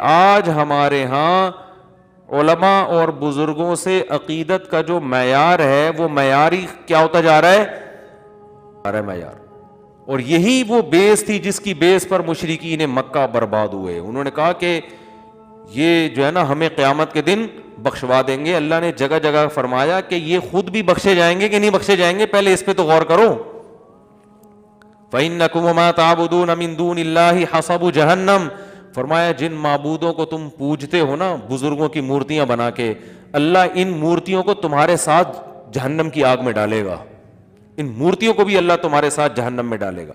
آج ہمارے ہاں علماء اور بزرگوں سے عقیدت کا جو معیار ہے وہ معیاری کیا ہوتا جا رہا ہے معیار. اور یہی وہ بیس تھی جس کی بیس پر مشرکین مکہ برباد ہوئے. انہوں نے کہا کہ یہ جو ہے نا ہمیں قیامت کے دن بخشوا دیں گے. اللہ نے جگہ جگہ فرمایا کہ یہ خود بھی بخشے جائیں گے کہ نہیں بخشے جائیں گے, پہلے اس پہ تو غور کرو. فَإِنَّكُمْ وَمَا تَعْبُدُونَ مِن دُونِ اللَّهِ حَصَبُ جَهَنَّمَ, فرمایا جن معبودوں کو تم پوجتے ہو نا بزرگوں کی مورتیاں بنا کے, اللہ ان مورتیوں کو تمہارے ساتھ جہنم کی آگ میں ڈالے گا. ان مورتیوں کو بھی اللہ تمہارے ساتھ جہنم میں ڈالے گا.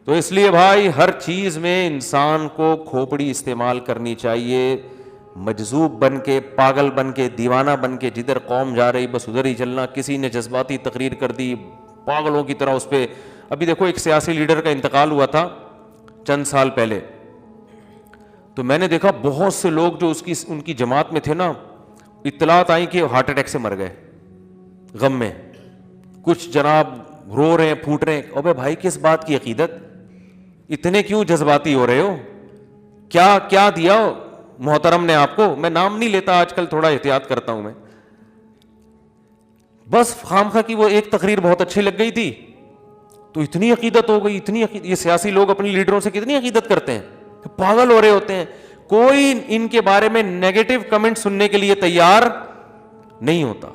تو اس لیے بھائی ہر چیز میں انسان کو کھوپڑی استعمال کرنی چاہیے, مجذوب بن کے, پاگل بن کے, دیوانہ بن کے, جدھر قوم جا رہی بس ادھر ہی چلنا. کسی نے جذباتی تقریر کر دی پاگلوں کی طرح اس پہ. ابھی دیکھو ایک سیاسی لیڈر کا انتقال ہوا تھا چند سال پہلے, تو میں نے دیکھا بہت سے لوگ جو ان کی جماعت میں تھے نا, اطلاعات آئی کہ ہارٹ اٹیک سے مر گئے غم میں. کچھ جناب رو رہے ہیں, پھوٹ رہے ہیں. ابے بھائی کس بات کی عقیدت, اتنے کیوں جذباتی ہو رہے ہو؟ کیا کیا دیا محترم نے آپ کو؟ میں نام نہیں لیتا آج کل, تھوڑا احتیاط کرتا ہوں میں. بس خامخواہ کی وہ ایک تقریر بہت اچھی لگ گئی تھی تو اتنی عقیدت ہو گئی, اتنی عقیدت. یہ سیاسی لوگ اپنی لیڈروں سے کتنی عقیدت کرتے ہیں, پاگل ہو رہے ہوتے ہیں. کوئی ان کے بارے میں نیگیٹو کمنٹ سننے کے لیے تیار نہیں ہوتا.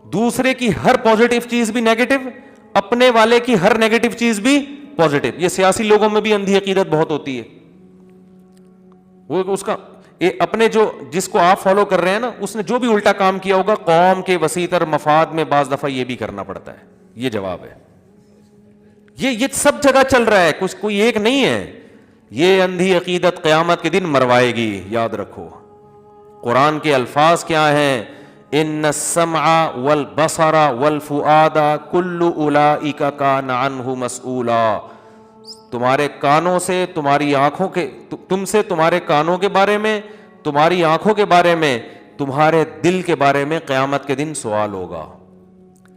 دوسرے کی ہر پازیٹو چیز بھی نیگیٹو, اپنے والے کی ہر نیگیٹو چیز بھی پازیٹو. یہ سیاسی لوگوں میں بھی اندھی عقیدت بہت ہوتی ہے. وہ اس کا اپنے جو جس کو آپ فالو کر رہے ہیں نا, اس نے جو بھی الٹا کام کیا ہوگا قوم کے وسیع تر مفاد میں بعض دفعہ یہ بھی کرنا پڑتا ہے. یہ جواب ہے. یہ سب جگہ چل رہا ہے, کچھ کوئی ایک نہیں ہے. یہ اندھی عقیدت قیامت کے دن مروائے گی, یاد رکھو. قرآن کے الفاظ کیا ہیں؟ ان السمع والبصر والفؤاد کل اولئک کان عنہ مسئولا. تمہارے کانوں سے, تمہاری آنکھوں کے, تم سے تمہارے کانوں کے بارے میں, تمہاری آنکھوں کے بارے میں, تمہارے دل کے بارے میں قیامت کے دن سوال ہوگا.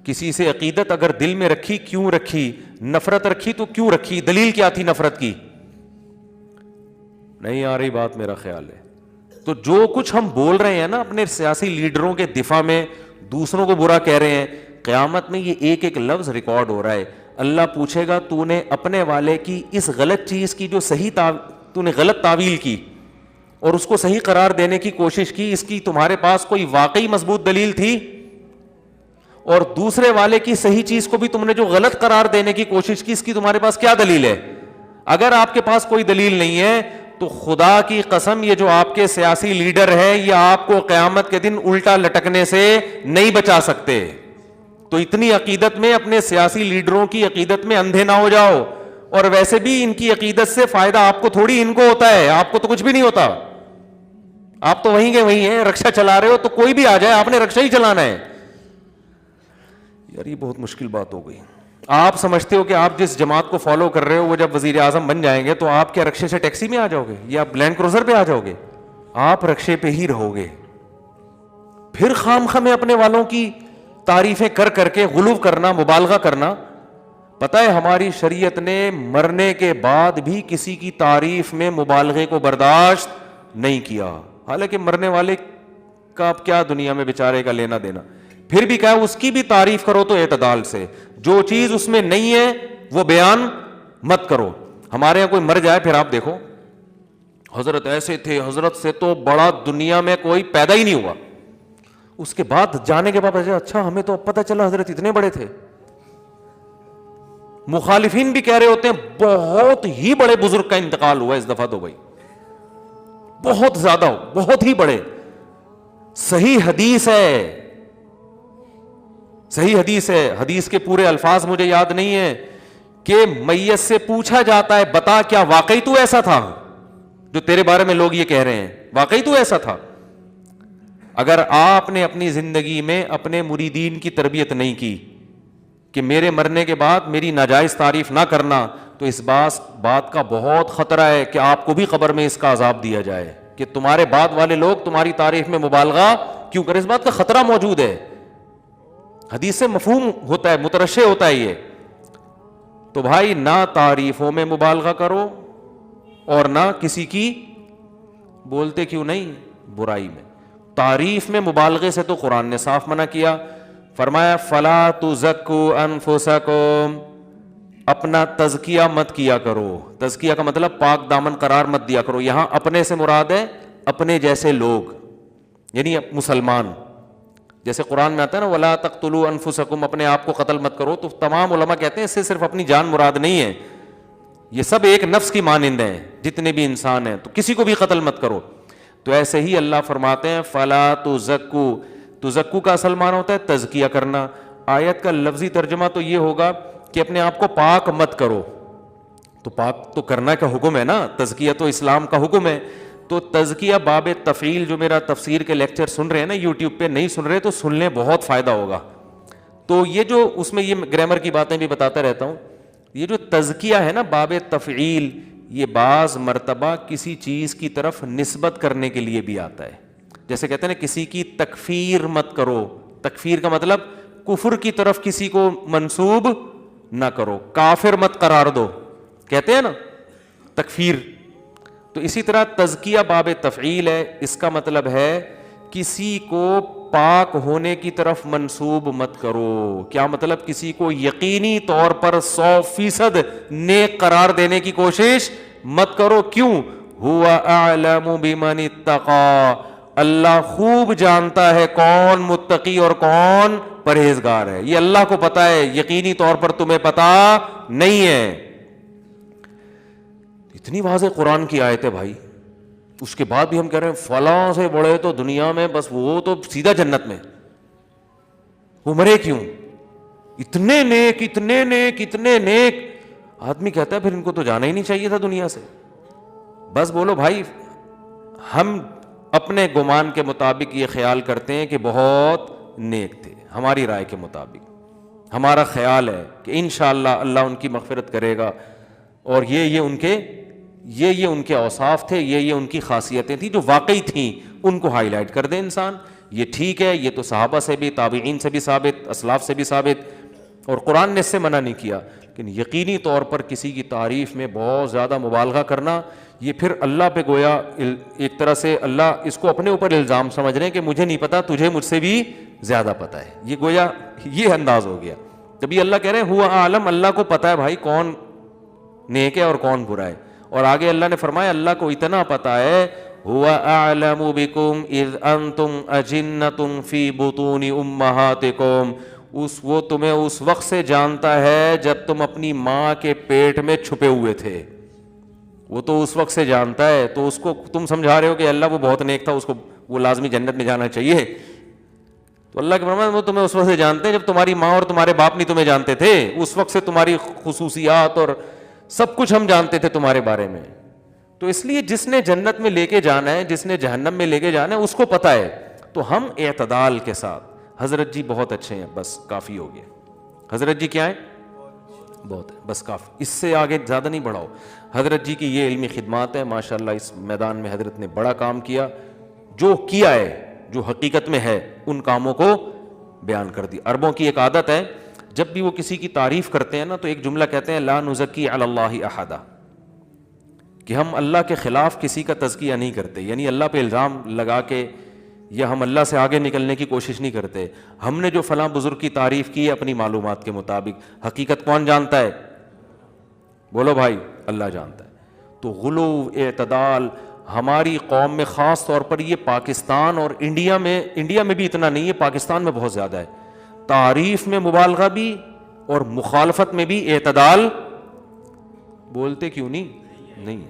کسی سے عقیدت اگر دل میں رکھی, کیوں رکھی؟ نفرت رکھی تو کیوں رکھی؟ دلیل کیا تھی نفرت کی؟ نہیں آ رہی بات میرا خیال ہے. تو جو کچھ ہم بول رہے ہیں نا اپنے سیاسی لیڈروں کے دفاع میں, دوسروں کو برا کہہ رہے ہیں, قیامت میں یہ ایک ایک لفظ ریکارڈ ہو رہا ہے. اللہ پوچھے گا تو نے اپنے والے کی اس غلط چیز کی جو تو نے غلط تعویل کی اور اس کو صحیح قرار دینے کی کوشش کی, اس کی تمہارے پاس کوئی واقعی مضبوط دلیل تھی؟ اور دوسرے والے کی صحیح چیز کو بھی تم نے جو غلط قرار دینے کی کوشش کی, اس کی تمہارے پاس کیا دلیل ہے؟ اگر آپ کے پاس کوئی دلیل نہیں ہے تو خدا کی قسم یہ جو آپ کے سیاسی لیڈر ہیں یہ آپ کو قیامت کے دن الٹا لٹکنے سے نہیں بچا سکتے. تو اتنی عقیدت میں, اپنے سیاسی لیڈروں کی عقیدت میں اندھے نہ ہو جاؤ. اور ویسے بھی ان کی عقیدت سے فائدہ آپ کو تھوڑی, ان کو ہوتا ہے, آپ کو تو کچھ بھی نہیں ہوتا. آپ تو وہیں کے وہیں ہیں, رکشا چلا رہے ہو تو کوئی بھی آ جائے آپ نے رکشا ہی چلانا ہے. یار یہ بہت مشکل بات ہو گئی. آپ سمجھتے ہو کہ آپ جس جماعت کو فالو کر رہے ہو وہ جب وزیر اعظم بن جائیں گے تو آپ کیا رکشے سے ٹیکسی میں آ جاؤ گے یا لینڈ کروزر پہ آ جاؤ گے؟ آپ رکشے پہ ہی رہو گے. پھر خامخواہ میں اپنے والوں کی تعریفیں کر کر کے غلو کرنا, مبالغہ کرنا. پتہ ہے ہماری شریعت نے مرنے کے بعد بھی کسی کی تعریف میں مبالغے کو برداشت نہیں کیا. حالانکہ مرنے والے کا اب کیا دنیا میں بیچارے کا لینا دینا. پھر بھی کہا اس کی بھی تعریف کرو تو اعتدال سے, جو چیز اس میں نہیں ہے وہ بیان مت کرو. ہمارے یہاں کوئی مر جائے پھر آپ دیکھو حضرت ایسے تھے, حضرت سے تو بڑا دنیا میں کوئی پیدا ہی نہیں ہوا. اس کے بعد جانے کے بعد اچھا ہمیں تو پتہ چلا حضرت اتنے بڑے تھے. مخالفین بھی کہہ رہے ہوتے ہیں بہت ہی بڑے بزرگ کا انتقال ہوا اس دفعہ تو بھائی, بہت زیادہ, بہت ہی بڑے. صحیح حدیث ہے, صحیح حدیث ہے. حدیث کے پورے الفاظ مجھے یاد نہیں ہیں کہ میت سے پوچھا جاتا ہے بتا کیا واقعی تو ایسا تھا جو تیرے بارے میں لوگ یہ کہہ رہے ہیں, واقعی تو ایسا تھا؟ اگر آپ نے اپنی زندگی میں اپنے مریدین کی تربیت نہیں کی کہ میرے مرنے کے بعد میری ناجائز تعریف نہ کرنا, تو اس بات کا بہت خطرہ ہے کہ آپ کو بھی قبر میں اس کا عذاب دیا جائے کہ تمہارے بعد والے لوگ تمہاری تعریف میں مبالغہ کیوں کریں. اس بات کا خطرہ موجود ہے. حدیث سے مفہوم ہوتا ہے, مترشح ہوتا ہے یہ. تو بھائی نہ تعریفوں میں مبالغہ کرو اور نہ کسی کی بولتے کیوں نہیں؟ برائی میں. تعریف میں مبالغے سے تو قرآن نے صاف منع کیا, فرمایا فلا تزکوا انفسکم, اپنا تزکیہ مت کیا کرو. تزکیہ کا مطلب پاک دامن قرار مت دیا کرو. یہاں اپنے سے مراد ہے اپنے جیسے لوگ, یعنی مسلمان. جیسے قرآن میں آتا ہے نا ولا تقتلوا انفسکم, اپنے آپ کو قتل مت کرو, تو تمام علماء کہتے ہیں اس سے صرف اپنی جان مراد نہیں ہے, یہ سب ایک نفس کی مانند ہیں, جتنے بھی انسان ہیں, تو کسی کو بھی قتل مت کرو. تو ایسے ہی اللہ فرماتے ہیں فلا تزکو, تزکو کا اصل معنی ہوتا ہے تزکیہ کرنا. آیت کا لفظی ترجمہ تو یہ ہوگا کہ اپنے آپ کو پاک مت کرو. تو پاک تو کرنا کا حکم ہے نا, تزکیہ تو اسلام کا حکم ہے. تو تزکیہ باب تفعیل, جو میرا تفسیر کے لیکچر سن رہے ہیں نا یوٹیوب پہ, نہیں سن رہے تو سن لیں, بہت فائدہ ہوگا. تو یہ جو اس میں یہ گرامر کی باتیں بھی بتاتا رہتا ہوں, یہ جو تزکیہ ہے نا باب تفعیل, یہ بعض مرتبہ کسی چیز کی طرف نسبت کرنے کے لیے بھی آتا ہے. جیسے کہتے ہیں نا کسی کی تکفیر مت کرو, تکفیر کا مطلب کفر کی طرف کسی کو منسوب نہ کرو, کافر مت قرار دو, کہتے ہیں نا تکفیر. تو اسی طرح تزکیہ باب تفعیل ہے, اس کا مطلب ہے کسی کو پاک ہونے کی طرف منسوب مت کرو. کیا مطلب؟ کسی کو یقینی طور پر 100% نیک قرار دینے کی کوشش مت کرو. کیوں؟ هو اعلم بمن اتقى, اللہ خوب جانتا ہے کون متقی اور کون پرہیزگار ہے. یہ اللہ کو پتا ہے, یقینی طور پر تمہیں پتا نہیں ہے. اتنی واضح قرآن کی آیت ہے بھائی, اس کے بعد بھی ہم کہہ رہے ہیں فلاں سے بڑے تو دنیا میں بس وہ تو سیدھا جنت میں, وہ مرے کیوں؟ اتنے نیک اتنے نیک اتنے نیک. آدمی کہتا ہے پھر ان کو تو جانا ہی نہیں چاہیے تھا دنیا سے. بس بولو بھائی, ہم اپنے گمان کے مطابق یہ خیال کرتے ہیں کہ بہت نیک تھے, ہماری رائے کے مطابق ہمارا خیال ہے کہ انشاءاللہ اللہ ان کی مغفرت کرے گا, اور یہ ان کے اوصاف تھے, یہ ان کی خاصیتیں تھیں جو واقعی تھیں, ان کو ہائی لائٹ کر دے انسان. یہ ٹھیک ہے, یہ تو صحابہ سے بھی, تابعین سے بھی ثابت, اسلاف سے بھی ثابت, اور قرآن نے اس سے منع نہیں کیا. لیکن یقینی طور پر کسی کی تعریف میں بہت زیادہ مبالغہ کرنا, یہ پھر اللہ پہ گویا ایک طرح سے اللہ اس کو اپنے اوپر الزام سمجھ رہے ہیں کہ مجھے نہیں پتا, تجھے مجھ سے بھی زیادہ پتا ہے. یہ گویا یہ انداز ہو گیا. جب یہ اللہ کہہ رہے ہیں ہوا عالم, اللہ کو پتا ہے بھائی کون نیک ہے اور کون برا ہے. اور آگے اللہ نے فرمایا اللہ کو اتنا پتا ہے ہوا اعلم بکم اذ انتم اجنۃ فی بطون امہاتکم, وہ تمہیں اس وقت سے جانتا ہے جب تم اپنی ماں کے پیٹ میں چھپے ہوئے تھے. وہ تو اس وقت سے جانتا ہے, تو اس کو تم سمجھا رہے ہو کہ اللہ وہ بہت نیک تھا, اس کو وہ لازمی جنت میں جانا چاہیے. تو اللہ کے فرمان وہ تمہیں اس وقت سے جانتے ہیں جب تمہاری ماں اور تمہارے باپ نہیں تمہیں جانتے تھے. اس وقت سے تمہاری خصوصیات اور سب کچھ ہم جانتے تھے تمہارے بارے میں. تو اس لیے جس نے جنت میں لے کے جانا ہے, جس نے جہنم میں لے کے جانا ہے, اس کو پتا ہے. تو ہم اعتدال کے ساتھ, حضرت جی بہت اچھے ہیں, بس کافی ہو گیا. حضرت جی کیا ہے؟ بہت ہے, بس کافی, اس سے آگے زیادہ نہیں بڑھاؤ. حضرت جی کی یہ علمی خدمات ہیں ماشاءاللہ, اس میدان میں حضرت نے بڑا کام کیا. جو کیا ہے, جو حقیقت میں ہے, ان کاموں کو بیان کر دی. عربوں کی ایک عادت ہے, جب بھی وہ کسی کی تعریف کرتے ہیں نا تو ایک جملہ کہتے ہیں لا نزکی علی اللہ احدا, کہ ہم اللہ کے خلاف کسی کا تزکیہ نہیں کرتے, یعنی اللہ پہ الزام لگا کے یا ہم اللہ سے آگے نکلنے کی کوشش نہیں کرتے. ہم نے جو فلاں بزرگ کی تعریف کی ہے اپنی معلومات کے مطابق, حقیقت کون جانتا ہے؟ بولو بھائی, اللہ جانتا ہے. تو غلو اعتدال ہماری قوم میں, خاص طور پر یہ پاکستان اور انڈیا میں بھی اتنا نہیں ہے, پاکستان میں بہت زیادہ ہے. تعریف میں مبالغہ بھی اور مخالفت میں بھی اعتدال. بولتے کیوں نہیں ہے.